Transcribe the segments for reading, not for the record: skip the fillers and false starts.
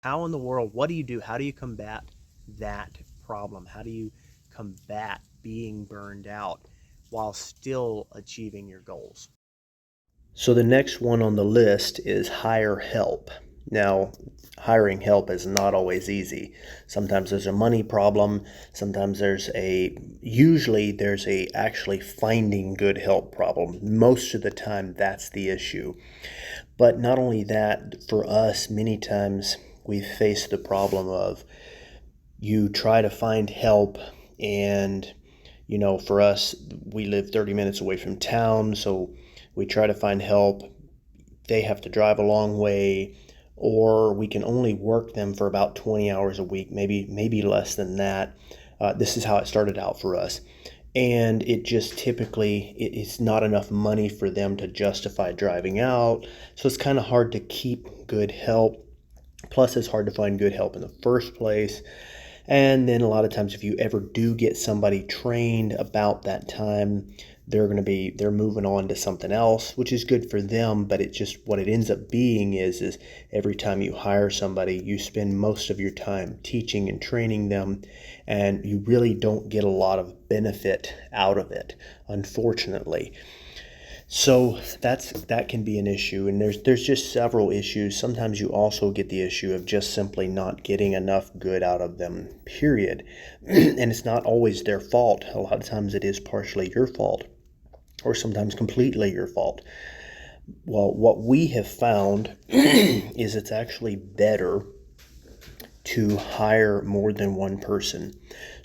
How in the world, what do you do? How do you combat that problem? How do you combat being burned out while still achieving your goals? So the next one on the list is hire help. Now, hiring help is not always easy. Sometimes there's a money problem. Sometimes usually there's a actually finding good help problem. Most of the time, that's the issue. But not only that, for us, many times we face the problem of you try to find help, and for us, we live 30 minutes away from town, so we try to find help. They have to drive a long way, or we can only work them for about 20 hours a week, maybe less than that. This is how it started out for us. And it just typically it's not enough money for them to justify driving out, so it's kind of hard to keep good help. Plus, it's hard to find good help in the first place. And then a lot of times, if you ever do get somebody trained about that time, they're moving on to something else, which is good for them. But it just, what it ends up being is every time you hire somebody, you spend most of your time teaching and training them, and you really don't get a lot of benefit out of it, unfortunately. So that can be an issue, and there's just several issues. Sometimes you also get the issue of just simply not getting enough good out of them, period. And it's not always their fault. A lot of times it is partially your fault, or sometimes completely your fault. Well, what we have found is it's actually better to hire more than one person.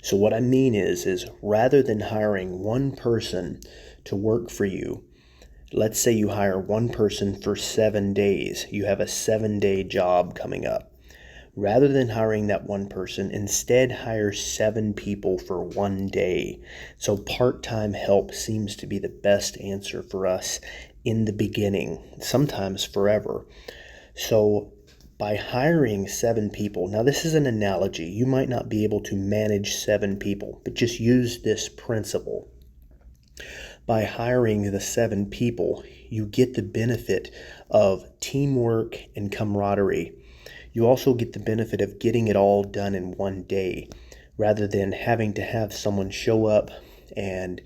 So what I mean is rather than hiring one person to work for you, let's say you hire one person for 7 days. You have a 7-day job coming up. Rather than hiring that one person, instead hire 7 people for 1 day. So part-time help seems to be the best answer for us in the beginning, sometimes forever. So by hiring 7 people, now this is an analogy. You might not be able to manage 7 people, but just use this principle. By hiring the 7 people, you get the benefit of teamwork and camaraderie. You also get the benefit of getting it all done in 1 day rather than having to have someone show up and,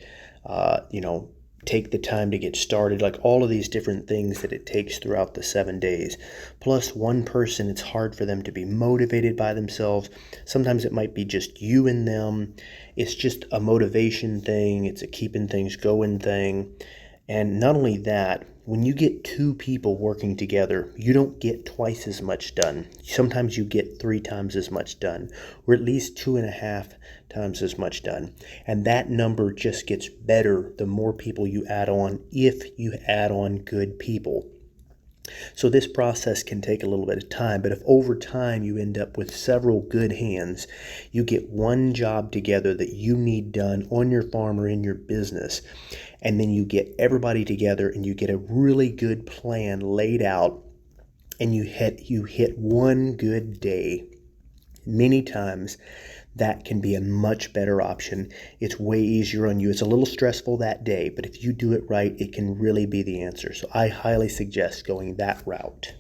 take the time to get started, like all of these different things that it takes throughout the 7 days. Plus, one person, it's hard for them to be motivated by themselves. Sometimes it might be just you and them. It's just a motivation thing, it's a keeping things going thing. And not only that, when you get 2 people working together, you don't get twice as much done. Sometimes you get 3 times as much done, or at least 2.5 times as much done. And that number just gets better the more people you add on, if you add on good people. So this process can take a little bit of time, but if over time you end up with several good hands, you get one job together that you need done on your farm or in your business, and then you get everybody together and you get a really good plan laid out, and you hit one good day. Many times that can be a much better option. It's way easier on you. It's a little stressful that day, but if you do it right, it can really be the answer. So I highly suggest going that route.